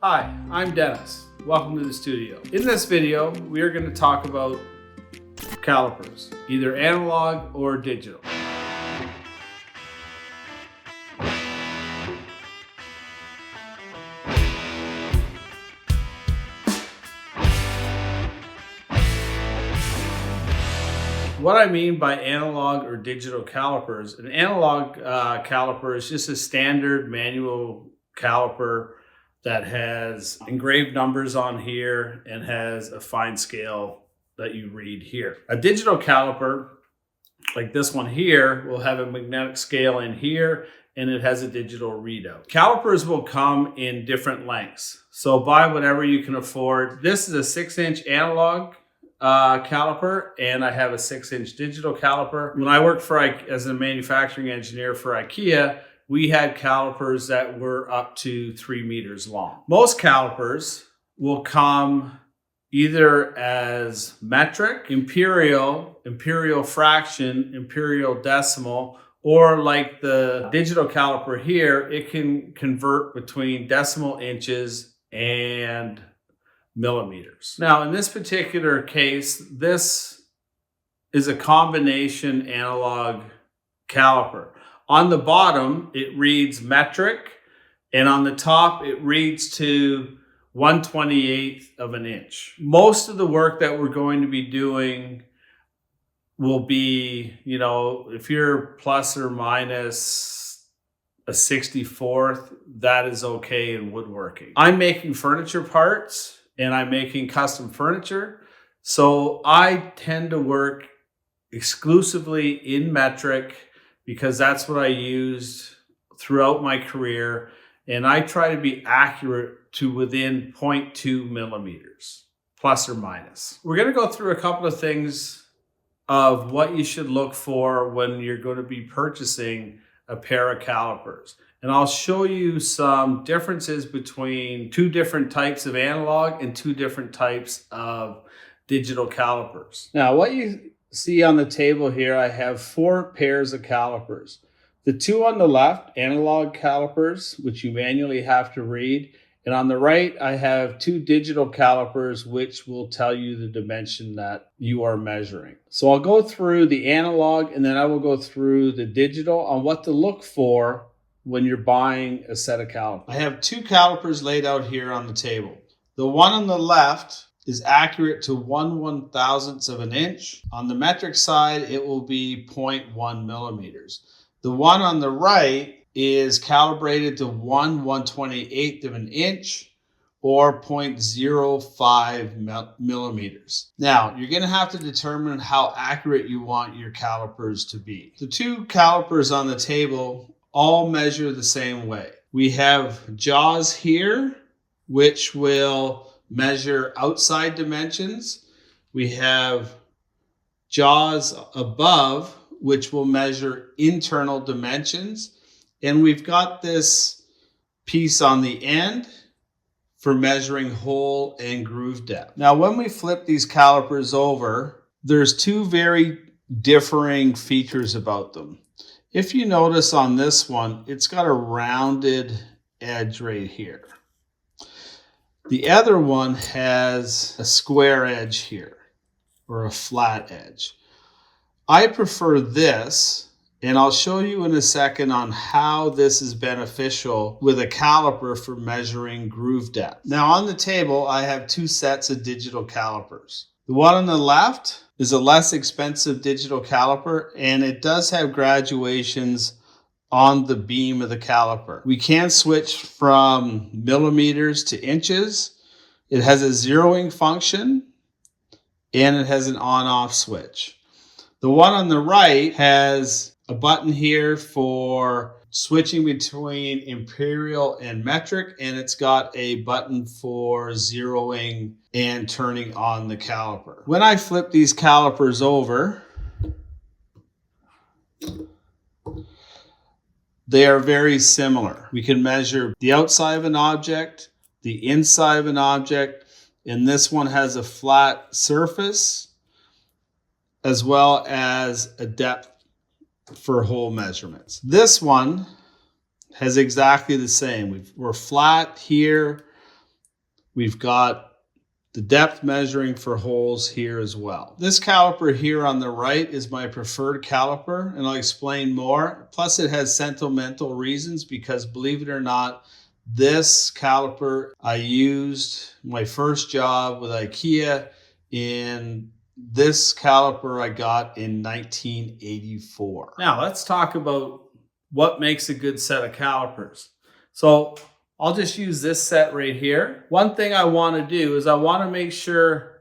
Hi, I'm Dennis. Welcome to the studio. In this video, we are going to talk about calipers, either analog or digital. What I mean by analog or digital calipers, an analog caliper is just a standard manual caliper that has engraved numbers on here and has a fine scale that you read here. A digital caliper, like this one here, will have a magnetic scale in here and it has a digital readout. Calipers will come in different lengths, so buy whatever you can afford. This is a 6-inch analog caliper, and I have a 6-inch digital caliper. When I worked as a manufacturing engineer for IKEA, we had calipers that were up to 3 meters long. Most calipers will come either as metric, imperial fraction, imperial decimal, or like the digital caliper here, it can convert between decimal inches and millimeters. Now, in this particular case, this is a combination analog caliper. On the bottom, it reads metric, and on the top, it reads to 1/28 of an inch. Most of the work that we're going to be doing will be, if you're plus or minus a 64th, that is okay in woodworking. I'm making furniture parts, and I'm making custom furniture, so I tend to work exclusively in metric, because that's what I used throughout my career. And I try to be accurate to within 0.2 millimeters, plus or minus. We're gonna go through a couple of things of what you should look for when you're going to be purchasing a pair of calipers. And I'll show you some differences between two different types of analog and two different types of digital calipers. Now, what you see on the table here, I have 4 pairs of calipers. The 2 on the left, analog calipers, which you manually have to read. And on the right, I have 2 digital calipers, which will tell you the dimension that you are measuring. So I'll go through the analog, and then I will go through the digital on what to look for when you're buying a set of calipers. I have 2 calipers laid out here on the table. The one on the left is accurate to 1/1000th of an inch. On the metric side, it will be 0.1 millimeters. The one on the right is calibrated to 1/128th of an inch, or 0.05 millimeters. Now, you're gonna have to determine how accurate you want your calipers to be. The 2 calipers on the table all measure the same way. We have jaws here, which will measure outside dimensions. We have jaws above, which will measure internal dimensions. And we've got this piece on the end for measuring hole and groove depth. Now, when we flip these calipers over, there's 2 very differing features about them. If you notice on this one, it's got a rounded edge right here. The other one has a square edge here, or a flat edge. I prefer this, and I'll show you in a second on how this is beneficial with a caliper for measuring groove depth. Now, on the table, I have 2 sets of digital calipers. The one on the left is a less expensive digital caliper, and it does have graduations on the beam of the caliper. We can switch from millimeters to inches. It has a zeroing function, and it has an on-off switch. The one on the right has a button here for switching between imperial and metric, and it's got a button for zeroing and turning on the caliper. When I flip these calipers over, they are very similar. We can measure the outside of an object, the inside of an object, and this one has a flat surface as well as a depth for hole measurements. This one has exactly the same. We're flat here We've got the depth measuring for holes here as well. This caliper here on the right is my preferred caliper, and I'll explain more. Plus it has sentimental reasons because, believe it or not, this caliper I used my first job with IKEA in. This caliper I got in 1984. Now let's talk about what makes a good set of calipers. So I'll just use this set right here. One thing I want to do is I want to make sure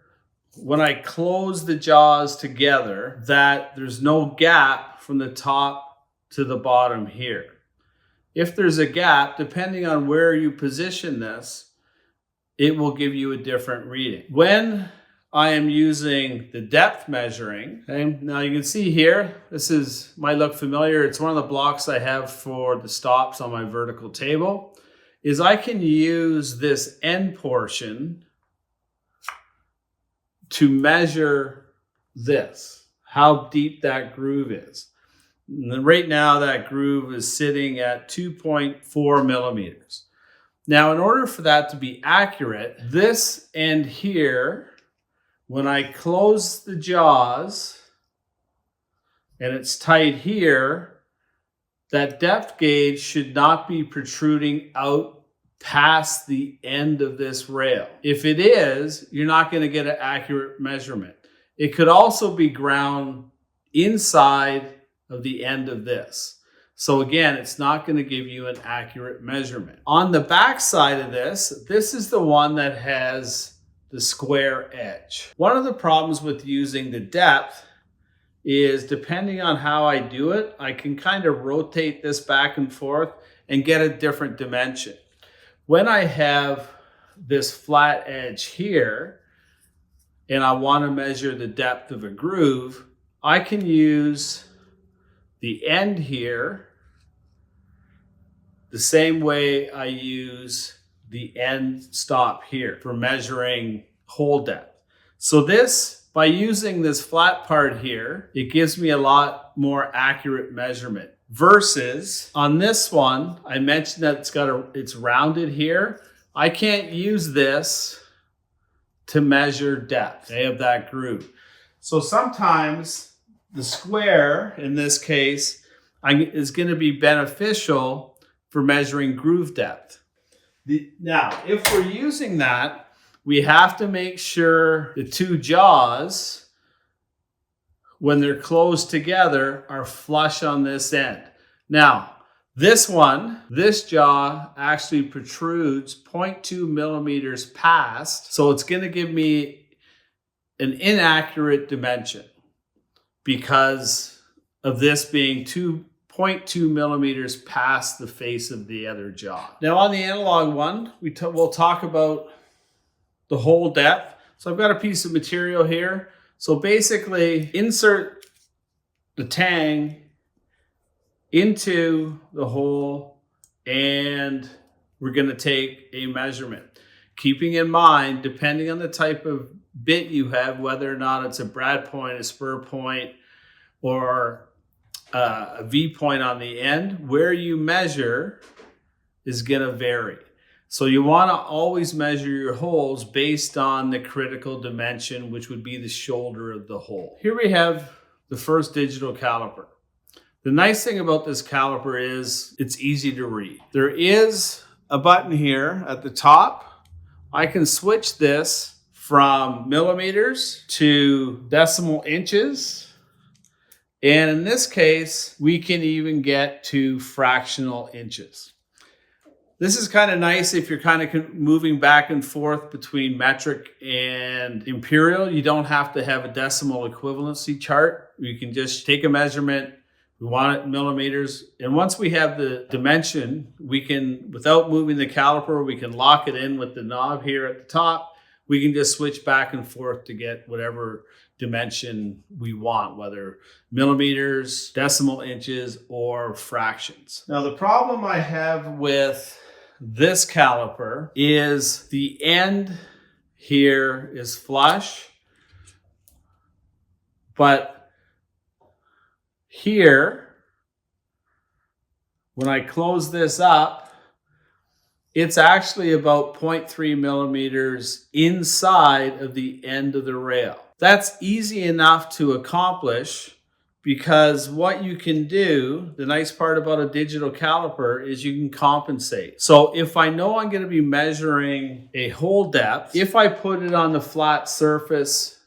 when I close the jaws together that there's no gap from the top to the bottom here. If there's a gap, depending on where you position this, it will give you a different reading. When I am using the depth measuring, okay, now you can see here, this might look familiar. It's one of the blocks I have for the stops on my vertical table. Is I can use this end portion to measure this, how deep that groove is. And right now that groove is sitting at 2.4 millimeters. Now in order for that to be accurate, this end here, when I close the jaws and it's tight here, that depth gauge should not be protruding out past the end of this rail. If it is, you're not going to get an accurate measurement. It could also be ground inside of the end of this. So again, it's not going to give you an accurate measurement. On the back side of this is the one that has the square edge. One of the problems with using the depth is, depending on how I do it, I can kind of rotate this back and forth and get a different dimension. When I have this flat edge here and I want to measure the depth of a groove, I can use the end here the same way I use the end stop here for measuring hole depth. So this, by using this flat part here, it gives me a lot more accurate measurement. Versus on this one, I mentioned that it's rounded here. I can't use this to measure depth, okay, of that groove. So sometimes the square, in this case, is going to be beneficial for measuring groove depth. Now, if we're using that, we have to make sure the two jaws, when they're closed together, are flush on this end. Now, this jaw actually protrudes 0.2 millimeters past, so it's going to give me an inaccurate dimension because of this being 2.2 millimeters past the face of the other jaw. Now on the analog one, we'll talk about the hole depth. So I've got a piece of material here. So basically, insert the tang into the hole and we're going to take a measurement. Keeping in mind, depending on the type of bit you have, whether or not it's a brad point, a spur point, or a V point on the end, where you measure is going to vary. So you want to always measure your holes based on the critical dimension, which would be the shoulder of the hole. Here we have the first digital caliper. The nice thing about this caliper is it's easy to read. There is a button here at the top. I can switch this from millimeters to decimal inches. And in this case, we can even get to fractional inches. This is kind of nice if you're kind of moving back and forth between metric and imperial. You don't have to have a decimal equivalency chart. You can just take a measurement. We want it in millimeters. And once we have the dimension, we can, without moving the caliper, we can lock it in with the knob here at the top. We can just switch back and forth to get whatever dimension we want, whether millimeters, decimal inches, or fractions. Now, the problem I have with this caliper is the end here is flush, but here, when I close this up, It's actually about 0.3 millimeters inside of the end of the rail. That's easy enough to accomplish because what you can do, the nice part about a digital caliper is you can compensate. So if I know I'm going to be measuring a hole depth, if I put it on the flat surface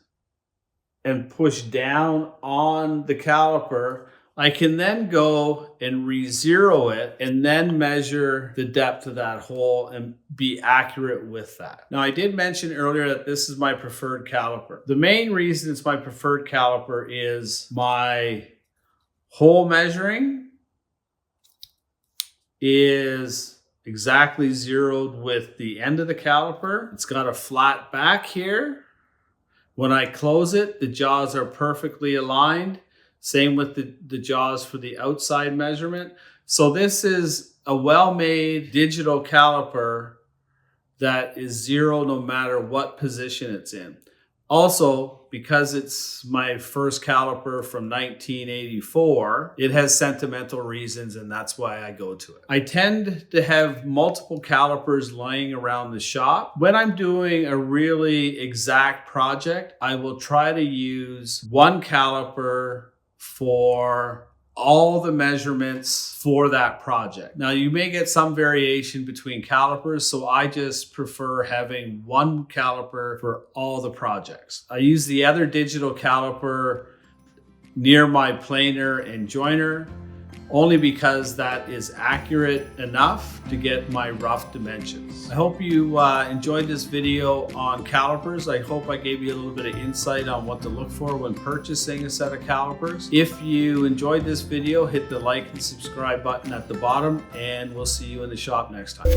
and push down on the caliper, I can then go and re-zero it and then measure the depth of that hole and be accurate with that. Now, I did mention earlier that this is my preferred caliper. The main reason it's my preferred caliper is my hole measuring is exactly zeroed with the end of the caliper. It's got a flat back here. When I close it, the jaws are perfectly aligned. Same with the jaws for the outside measurement. So this is a well-made digital caliper that is zero no matter what position it's in. Also, because it's my first caliper from 1984, it has sentimental reasons, and that's why I go to it. I tend to have multiple calipers lying around the shop. When I'm doing a really exact project, I will try to use one caliper for all the measurements for that project. Now, you may get some variation between calipers, so I just prefer having one caliper for all the projects. I use the other digital caliper near my planer and joiner only because that is accurate enough to get my rough dimensions. I hope you enjoyed this video on calipers. I hope I gave you a little bit of insight on what to look for when purchasing a set of calipers. If you enjoyed this video, hit the like and subscribe button at the bottom, and we'll see you in the shop next time.